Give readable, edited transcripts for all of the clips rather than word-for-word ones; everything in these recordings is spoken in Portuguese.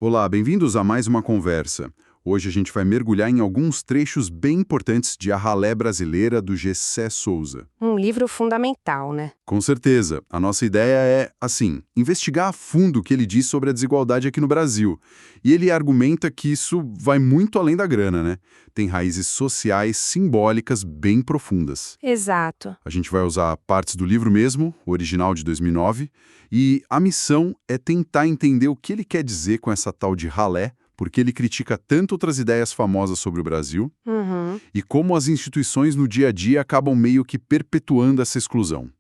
Olá, bem-vindos a mais uma conversa. Hoje a gente vai mergulhar em alguns trechos bem importantes de A Ralé Brasileira, do Gessé Souza. Um livro fundamental, né? Com certeza, a nossa ideia é, assim, investigar a fundo o que ele diz sobre a desigualdade aqui no Brasil. E ele argumenta que isso vai muito além da grana, né? Tem raízes sociais simbólicas bem profundas. Exato. A gente vai usar partes do livro mesmo, o original de 2009, e a missão é tentar entender o que ele quer dizer com essa tal de ralé, porque ele critica tanto outras ideias famosas sobre o Brasil, Uhum. e como as instituições no dia a dia acabam meio que perpetuando essa exclusão.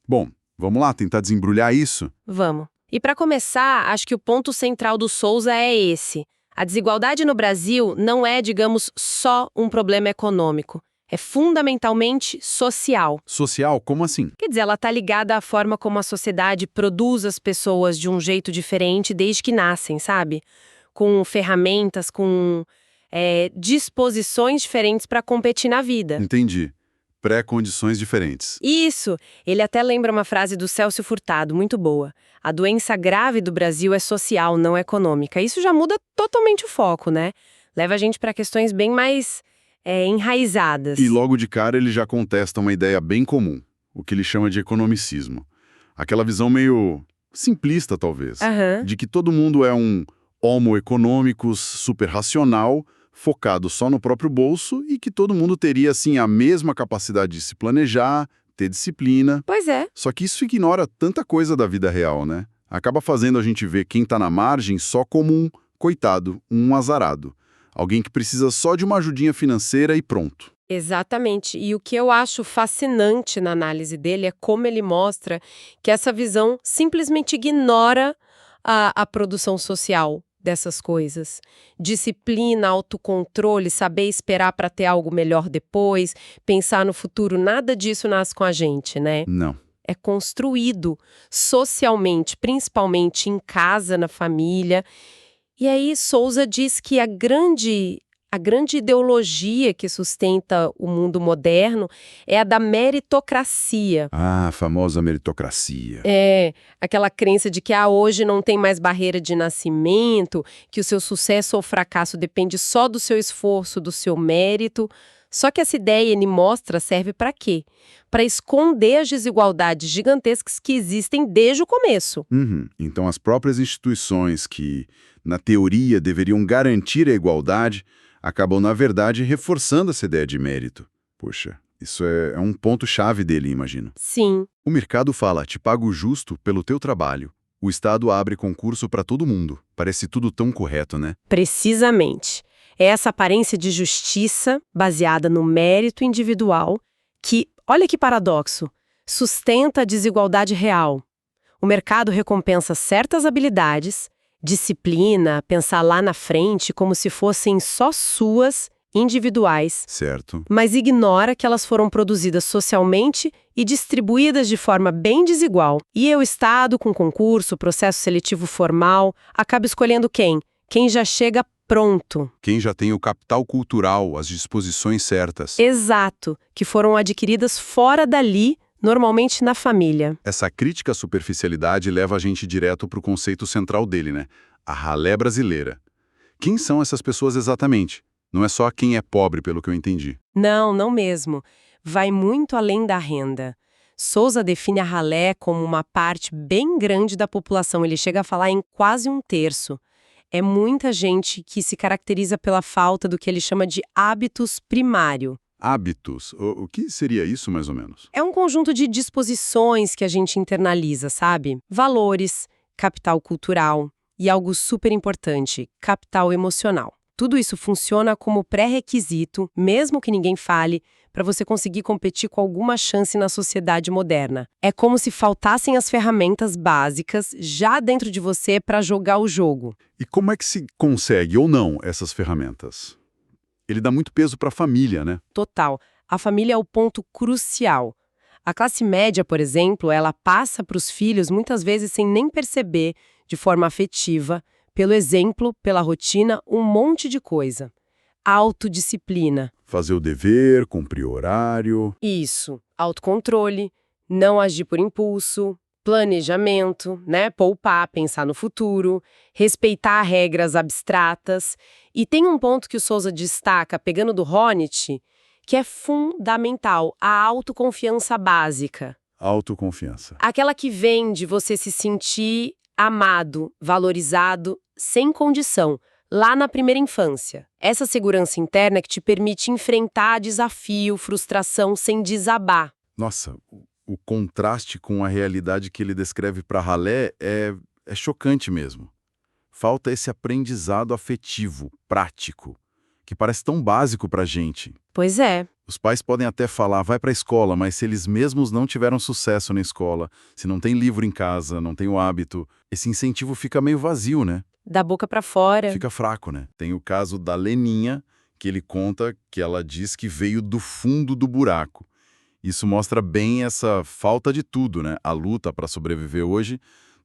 Bom, vamos lá tentar desembrulhar isso? Vamos. E para começar, acho que o ponto central do Souza é esse. A desigualdade no Brasil não é, digamos, só um problema econômico. É fundamentalmente social. Social, como assim? Quer dizer, ela está ligada à forma como a sociedade produz as pessoas de um jeito diferente desde que nascem, sabe? Com ferramentas, com disposições diferentes para competir na vida. Entendi. Pré-condições diferentes. Isso! Ele até lembra uma frase do Célcio Furtado, muito boa. A doença grave do Brasil é social, não econômica. Isso já muda totalmente o foco, né? Leva a gente para questões bem mais enraizadas. E logo de cara ele já contesta uma ideia bem comum, o que ele chama de economicismo. Aquela visão meio simplista, talvez, Aham. de que todo mundo é um homo economicus super racional, focado só no próprio bolso e que todo mundo teria, assim, a mesma capacidade de se planejar, ter disciplina. Pois é. Só que isso ignora tanta coisa da vida real, né? Acaba fazendo a gente ver quem tá na margem só como um coitado, um azarado. Alguém que precisa só de uma ajudinha financeira e pronto. Exatamente. E o que eu acho fascinante na análise dele é como ele mostra que essa visão simplesmente ignora a produção social dessas coisas. Disciplina, autocontrole, saber esperar para ter algo melhor depois, pensar no futuro, nada disso nasce com a gente, né? Não. É construído socialmente, principalmente em casa, na família. E aí Souza diz que a grande ideologia que sustenta o mundo moderno é a da meritocracia. Ah, a famosa meritocracia. É, aquela crença de que hoje não tem mais barreira de nascimento, que o seu sucesso ou fracasso depende só do seu esforço, do seu mérito. Só que essa ideia, ele mostra, serve para quê? Para esconder as desigualdades gigantescas que existem desde o começo. Uhum. Então as próprias instituições que, na teoria, deveriam garantir a igualdade, acabam, na verdade, reforçando essa ideia de mérito. Poxa, isso é um ponto-chave dele, imagino. Sim. O mercado fala, te pago justo pelo teu trabalho. O Estado abre concurso para todo mundo. Parece tudo tão correto, né? Precisamente. É essa aparência de justiça baseada no mérito individual que, olha que paradoxo, sustenta a desigualdade real. O mercado recompensa certas habilidades, disciplina, pensar lá na frente como se fossem só suas, individuais, Certo. mas ignora que elas foram produzidas socialmente e distribuídas de forma bem desigual. E o Estado, com concurso, processo seletivo formal, acaba escolhendo quem? Quem já chega pronto. Quem já tem o capital cultural, as disposições certas. Exato, que foram adquiridas fora dali, normalmente na família. Essa crítica à superficialidade leva a gente direto para o conceito central dele, né? A ralé brasileira. Quem são essas pessoas exatamente? Não é só quem é pobre, pelo que eu entendi. Não, não mesmo. Vai muito além da renda. Souza define a ralé como uma parte bem grande da população. Ele chega a falar em quase um terço. É muita gente que se caracteriza pela falta do que ele chama de hábitos primário. Hábitos. O que seria isso, mais ou menos? É um conjunto de disposições que a gente internaliza, sabe? Valores, capital cultural e algo super importante, capital emocional. Tudo isso funciona como pré-requisito, mesmo que ninguém fale, para você conseguir competir com alguma chance na sociedade moderna. É como se faltassem as ferramentas básicas já dentro de você para jogar o jogo. E como é que se consegue ou não essas ferramentas? Ele dá muito peso para a família, né? Total. A família é o ponto crucial. A classe média, por exemplo, ela passa para os filhos muitas vezes sem nem perceber, de forma afetiva, pelo exemplo, pela rotina, um monte de coisa. Autodisciplina. Fazer o dever, cumprir o horário. Isso. Autocontrole, não agir por impulso, Planejamento, né? Poupar, pensar no futuro, respeitar regras abstratas. E tem um ponto que o Souza destaca, pegando do Honneth, que é fundamental, a autoconfiança básica. Autoconfiança. Aquela que vem de você se sentir amado, valorizado, sem condição, lá na primeira infância. Essa segurança interna que te permite enfrentar desafio, frustração sem desabar. Nossa, o contraste com a realidade que ele descreve para Halé é chocante mesmo. Falta esse aprendizado afetivo, prático, que parece tão básico para a gente. Pois é. Os pais podem até falar, vai para a escola, mas se eles mesmos não tiveram sucesso na escola, se não tem livro em casa, não tem o hábito, esse incentivo fica meio vazio, né? Da boca para fora. Fica fraco, né? Tem o caso da Leninha, que ele conta que ela diz que veio do fundo do buraco. Isso mostra bem essa falta de tudo, né? A luta para sobreviver hoje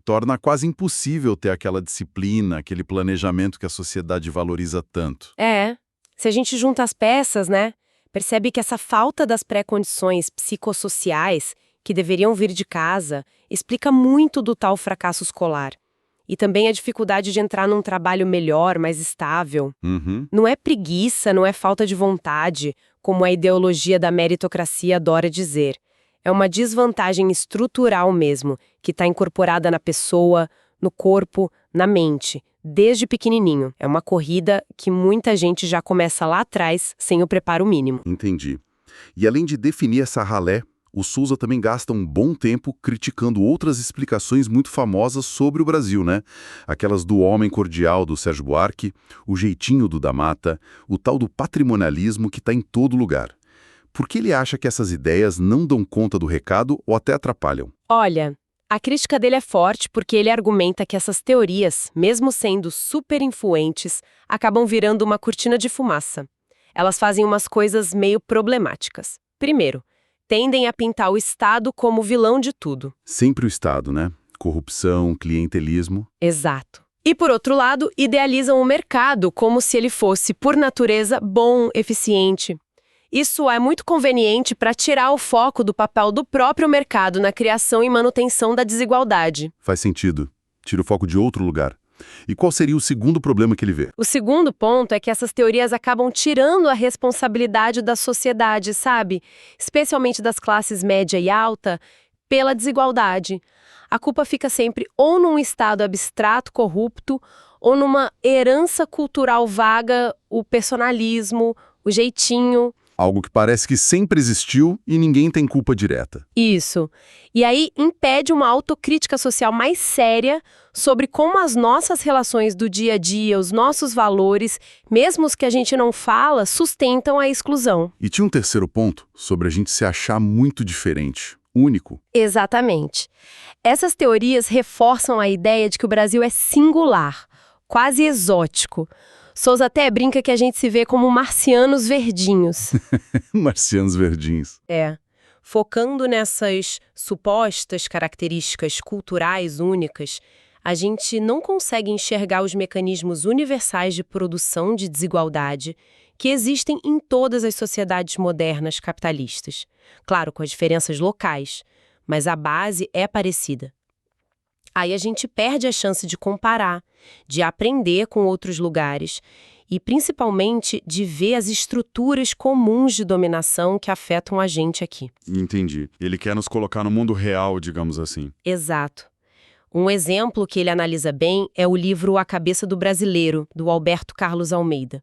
torna quase impossível ter aquela disciplina, aquele planejamento que a sociedade valoriza tanto. É. Se a gente junta as peças, né? Percebe que essa falta das pré-condições psicossociais que deveriam vir de casa explica muito do tal fracasso escolar. E também a dificuldade de entrar num trabalho melhor, mais estável. Não é preguiça, não é falta de vontade, como a ideologia da meritocracia adora dizer. É uma desvantagem estrutural mesmo, que está incorporada na pessoa, no corpo, na mente, desde pequenininho. É uma corrida que muita gente já começa lá atrás, sem o preparo mínimo. Entendi. E além de definir essa ralé, o Souza também gasta um bom tempo criticando outras explicações muito famosas sobre o Brasil, né? Aquelas do homem cordial do Sérgio Buarque, o jeitinho do da Mata, o tal do patrimonialismo que está em todo lugar. Por que ele acha que essas ideias não dão conta do recado ou até atrapalham? Olha, a crítica dele é forte porque ele argumenta que essas teorias, mesmo sendo super influentes, acabam virando uma cortina de fumaça. Elas fazem umas coisas meio problemáticas. Primeiro, tendem a pintar o Estado como vilão de tudo. Sempre o Estado, né? Corrupção, clientelismo. Exato. E, por outro lado, idealizam o mercado como se ele fosse, por natureza, bom, eficiente. Isso é muito conveniente para tirar o foco do papel do próprio mercado na criação e manutenção da desigualdade. Faz sentido. Tira o foco de outro lugar. E qual seria o segundo problema que ele vê? O segundo ponto é que essas teorias acabam tirando a responsabilidade da sociedade, sabe? Especialmente das classes média e alta, pela desigualdade. A culpa fica sempre ou num Estado abstrato corrupto, ou numa herança cultural vaga, o personalismo, o jeitinho. Algo que parece que sempre existiu e ninguém tem culpa direta. Isso. E aí impede uma autocrítica social mais séria sobre como as nossas relações do dia a dia, os nossos valores, mesmo os que a gente não fala, sustentam a exclusão. E tinha um terceiro ponto, sobre a gente se achar muito diferente, único. Exatamente. Essas teorias reforçam a ideia de que o Brasil é singular, quase exótico. Souza até brinca que a gente se vê como marcianos verdinhos. Marcianos verdinhos. É. Focando nessas supostas características culturais únicas, a gente não consegue enxergar os mecanismos universais de produção de desigualdade que existem em todas as sociedades modernas capitalistas. Claro, com as diferenças locais, mas a base é parecida. Aí a gente perde a chance de comparar, de aprender com outros lugares e, principalmente, de ver as estruturas comuns de dominação que afetam a gente aqui. Entendi. Ele quer nos colocar no mundo real, digamos assim. Exato. Um exemplo que ele analisa bem é o livro A Cabeça do Brasileiro, do Alberto Carlos Almeida.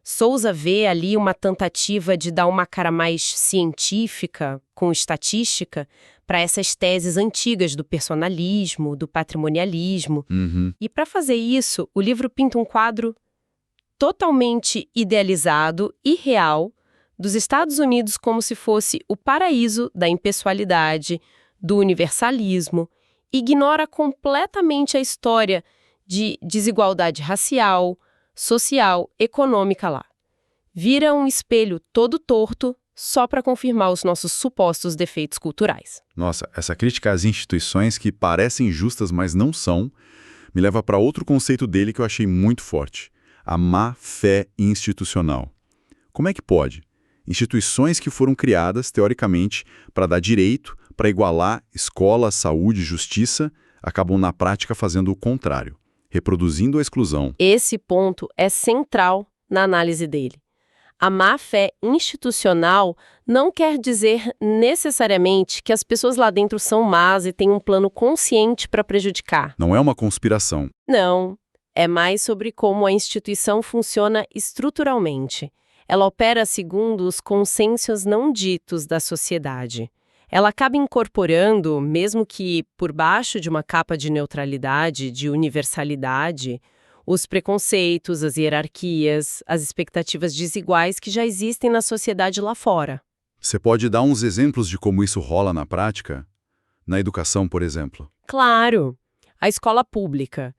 Souza vê ali uma tentativa de dar uma cara mais científica, com estatística, para essas teses antigas do personalismo, do patrimonialismo. E para fazer isso, o livro pinta um quadro totalmente idealizado e real dos Estados Unidos como se fosse o paraíso da impessoalidade, do universalismo, ignora completamente a história de desigualdade racial, social, econômica lá. Vira um espelho todo torto só para confirmar os nossos supostos defeitos culturais. Nossa, essa crítica às instituições que parecem justas, mas não são, me leva para outro conceito dele que eu achei muito forte: a má-fé institucional. Como é que pode? Instituições que foram criadas, teoricamente, para dar direito, para igualar escola, saúde e justiça, acabam na prática fazendo o contrário, reproduzindo a exclusão. Esse ponto é central na análise dele. A má-fé institucional não quer dizer necessariamente que as pessoas lá dentro são más e têm um plano consciente para prejudicar. Não é uma conspiração. Não, é mais sobre como a instituição funciona estruturalmente. Ela opera segundo os consensos não ditos da sociedade. Ela acaba incorporando, mesmo que por baixo de uma capa de neutralidade, de universalidade, os preconceitos, as hierarquias, as expectativas desiguais que já existem na sociedade lá fora. Você pode dar uns exemplos de como isso rola na prática? Na educação, por exemplo. Claro, a escola pública.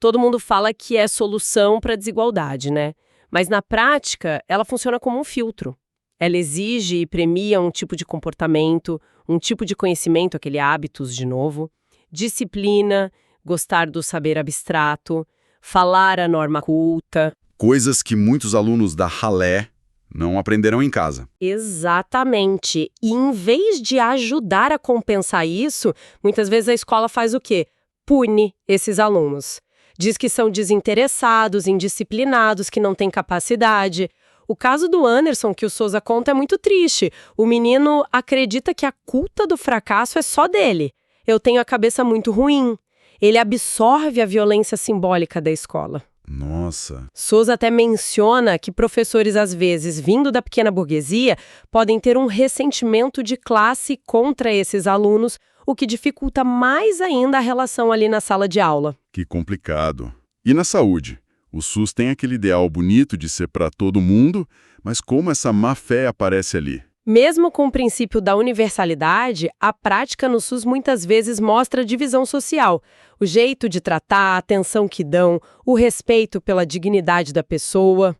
Todo mundo fala que é solução para a desigualdade, né? Mas na prática, ela funciona como um filtro. Ela exige e premia um tipo de comportamento, um tipo de conhecimento, aquele hábitos de novo, disciplina, gostar do saber abstrato, falar a norma culta. Coisas que muitos alunos da ralé não aprenderão em casa. Exatamente. E em vez de ajudar a compensar isso, muitas vezes a escola faz o quê? Pune esses alunos. Diz que são desinteressados, indisciplinados, que não têm capacidade. O caso do Anderson, que o Souza conta, é muito triste. O menino acredita que a culpa do fracasso é só dele. Eu tenho a cabeça muito ruim. Ele absorve a violência simbólica da escola. Nossa. Souza até menciona que professores, às vezes, vindo da pequena burguesia, podem ter um ressentimento de classe contra esses alunos, o que dificulta mais ainda a relação ali na sala de aula. Que complicado. E na saúde? O SUS tem aquele ideal bonito de ser para todo mundo, mas como essa má-fé aparece ali? Mesmo com o princípio da universalidade, a prática no SUS muitas vezes mostra divisão social. O jeito de tratar, a atenção que dão, o respeito pela dignidade da pessoa.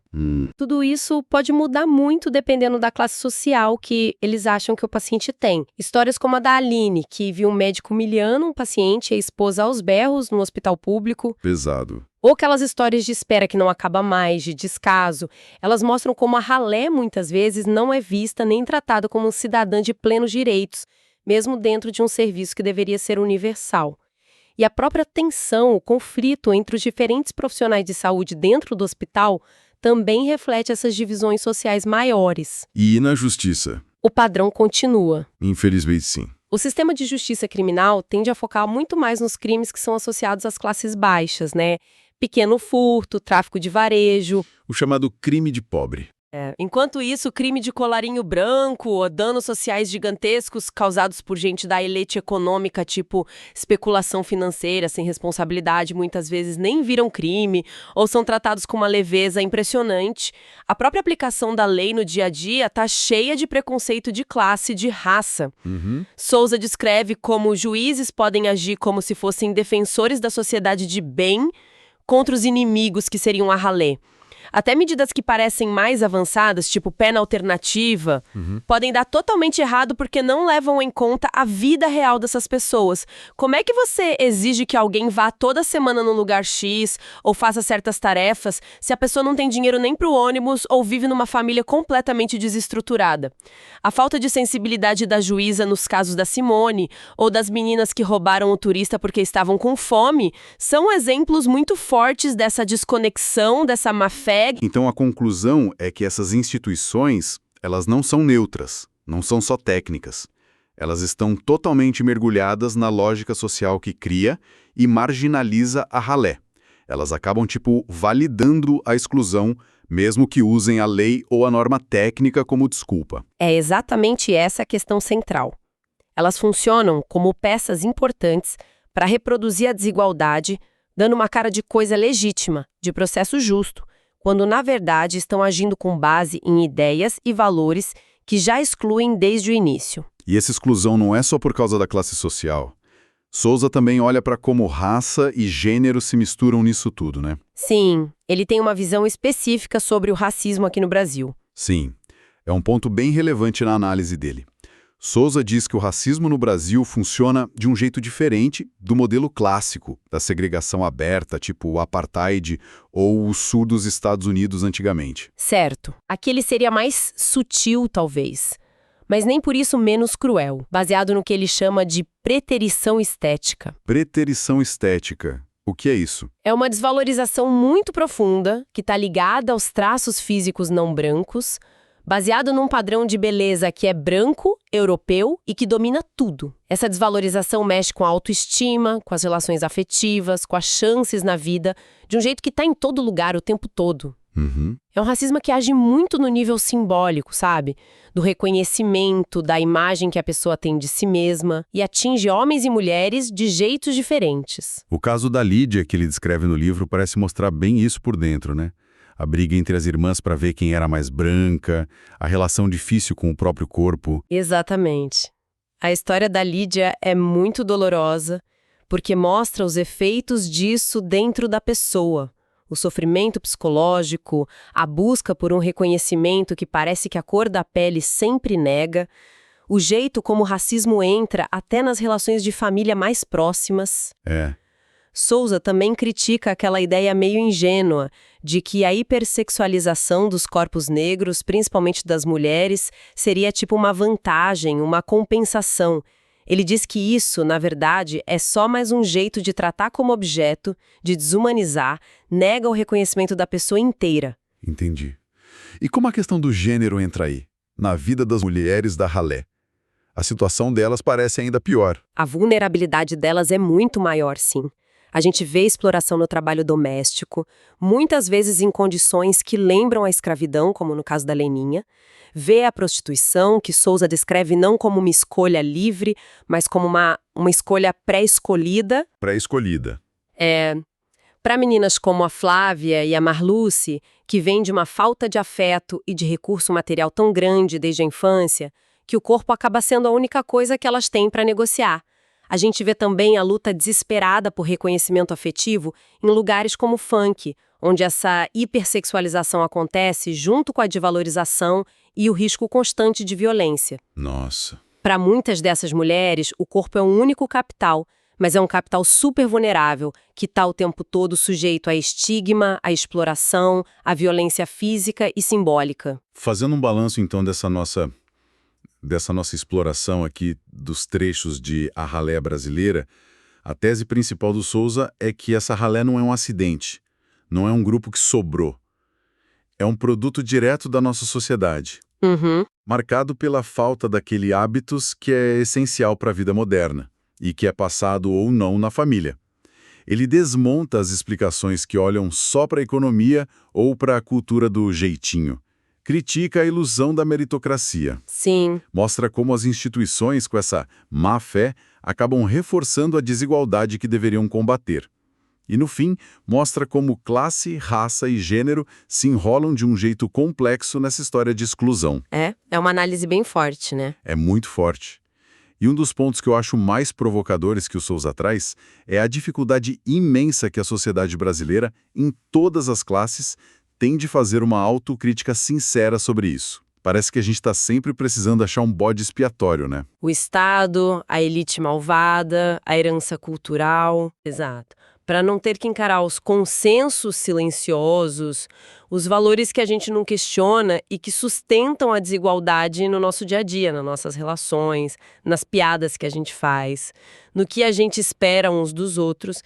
Tudo isso pode mudar muito dependendo da classe social que eles acham que o paciente tem. Histórias como a da Aline, que viu um médico humilhando um paciente e a esposa aos berros no hospital público. Pesado. Ou aquelas histórias de espera que não acaba mais, de descaso. Elas mostram como a ralé, muitas vezes, não é vista nem tratada como um cidadã de plenos direitos, mesmo dentro de um serviço que deveria ser universal. E a própria tensão, o conflito entre os diferentes profissionais de saúde dentro do hospital também reflete essas divisões sociais maiores. E na justiça? O padrão continua. Infelizmente, sim. O sistema de justiça criminal tende a focar muito mais nos crimes que são associados às classes baixas, né? Pequeno furto, tráfico de varejo. O chamado crime de pobre. Enquanto isso, crime de colarinho branco ou danos sociais gigantescos causados por gente da elite econômica, tipo especulação financeira sem responsabilidade, muitas vezes nem viram crime ou são tratados com uma leveza impressionante. A própria aplicação da lei no dia a dia está cheia de preconceito de classe, de raça. Souza descreve como juízes podem agir como se fossem defensores da sociedade de bem contra os inimigos que seriam a ralé. Até medidas que parecem mais avançadas, tipo pena alternativa, podem dar totalmente errado porque não levam em conta a vida real dessas pessoas. Como é que você exige que alguém vá toda semana no lugar X ou faça certas tarefas se a pessoa não tem dinheiro nem para o ônibus ou vive numa família completamente desestruturada? A falta de sensibilidade da juíza nos casos da Simone ou das meninas que roubaram o turista porque estavam com fome são exemplos muito fortes dessa desconexão, dessa má-fé. Então a conclusão é que essas instituições, elas não são neutras, não são só técnicas. Elas estão totalmente mergulhadas na lógica social que cria e marginaliza a ralé. Elas acabam, validando a exclusão, mesmo que usem a lei ou a norma técnica como desculpa. É exatamente essa a questão central. Elas funcionam como peças importantes para reproduzir a desigualdade, dando uma cara de coisa legítima, de processo justo, quando na verdade estão agindo com base em ideias e valores que já excluem desde o início. E essa exclusão não é só por causa da classe social. Souza também olha para como raça e gênero se misturam nisso tudo, né? Sim, ele tem uma visão específica sobre o racismo aqui no Brasil. Sim, é um ponto bem relevante na análise dele. Souza diz que o racismo no Brasil funciona de um jeito diferente do modelo clássico da segregação aberta, tipo o apartheid ou o sul dos Estados Unidos antigamente. Certo. Aqui ele seria mais sutil, talvez. mas nem por isso menos cruel, baseado no que ele chama de preterição estética. Preterição estética. O que é isso? É uma desvalorização muito profunda que está ligada aos traços físicos não brancos, baseado num padrão de beleza que é branco, europeu e que domina tudo. Essa desvalorização mexe com a autoestima, com as relações afetivas, com as chances na vida, de um jeito que está em todo lugar o tempo todo. Uhum. É um racismo que age muito no nível simbólico, sabe? Do reconhecimento, da imagem que a pessoa tem de si mesma e atinge homens e mulheres de jeitos diferentes. O caso da Lídia, que ele descreve no livro, parece mostrar bem isso por dentro, né? A briga entre as irmãs para ver quem era mais branca, a relação difícil com o próprio corpo. Exatamente. A história da Lídia é muito dolorosa porque mostra os efeitos disso dentro da pessoa. O sofrimento psicológico, a busca por um reconhecimento que parece que a cor da pele sempre nega, o jeito como o racismo entra até nas relações de família mais próximas. É. Souza também critica aquela ideia meio ingênua de que a hipersexualização dos corpos negros, principalmente das mulheres, seria tipo uma vantagem, uma compensação. Ele diz que isso, na verdade, é só mais um jeito de tratar como objeto, de desumanizar, nega o reconhecimento da pessoa inteira. Entendi. E como a questão do gênero entra aí, na vida das mulheres da ralé? A situação delas parece ainda pior. A vulnerabilidade delas é muito maior, sim. A gente vê exploração no trabalho doméstico, muitas vezes em condições que lembram a escravidão, como no caso da Leninha. Vê a prostituição, que Souza descreve não como uma escolha livre, mas como uma escolha pré-escolhida. Pré-escolhida. Para meninas como a Flávia e a Marluce, que vêm de uma falta de afeto e de recurso material tão grande desde a infância, que o corpo acaba sendo a única coisa que elas têm para negociar. A gente vê também a luta desesperada por reconhecimento afetivo em lugares como o funk, onde essa hipersexualização acontece junto com a desvalorização e o risco constante de violência. Nossa. Para muitas dessas mulheres, o corpo é um único capital, mas é um capital super vulnerável, que está o tempo todo sujeito a estigma, a exploração, a violência física e simbólica. Fazendo um balanço, então, dessa nossa exploração aqui dos trechos de A Ralé Brasileira, a tese principal do Souza é que essa ralé não é um acidente, não é um grupo que sobrou. É um produto direto da nossa sociedade, marcado pela falta daquele hábitos que é essencial para a vida moderna e que é passado ou não na família. Ele desmonta as explicações que olham só para a economia ou para a cultura do jeitinho. Critica a ilusão da meritocracia. Sim. Mostra como as instituições, com essa má-fé, acabam reforçando a desigualdade que deveriam combater. E, no fim, mostra como classe, raça e gênero se enrolam de um jeito complexo nessa história de exclusão. É uma análise bem forte, né? É muito forte. E um dos pontos que eu acho mais provocadores que o Souza traz é a dificuldade imensa que a sociedade brasileira, em todas as classes, tem de fazer uma autocrítica sincera sobre isso. Parece que a gente está sempre precisando achar um bode expiatório, né? O Estado, a elite malvada, a herança cultural. Exato. Para não ter que encarar os consensos silenciosos, os valores que a gente não questiona e que sustentam a desigualdade no nosso dia a dia, nas nossas relações, nas piadas que a gente faz, no que a gente espera uns dos outros.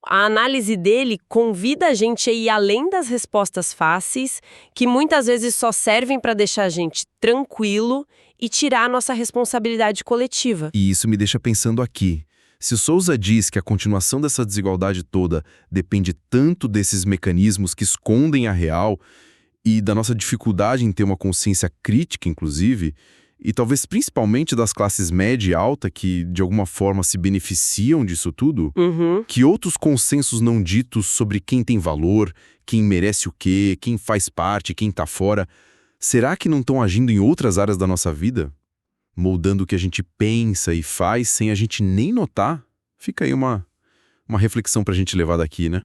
A análise dele convida a gente a ir além das respostas fáceis, que muitas vezes só servem para deixar a gente tranquilo e tirar a nossa responsabilidade coletiva. E isso me deixa pensando aqui. Se o Souza diz que a continuação dessa desigualdade toda depende tanto desses mecanismos que escondem a real e da nossa dificuldade em ter uma consciência crítica, inclusive, e talvez principalmente das classes média e alta que, de alguma forma, se beneficiam disso tudo, que outros consensos não ditos sobre quem tem valor, quem merece o quê, quem faz parte, quem tá fora, será que não estão agindo em outras áreas da nossa vida? Moldando o que a gente pensa e faz sem a gente nem notar? Fica aí uma reflexão pra gente levar daqui, né?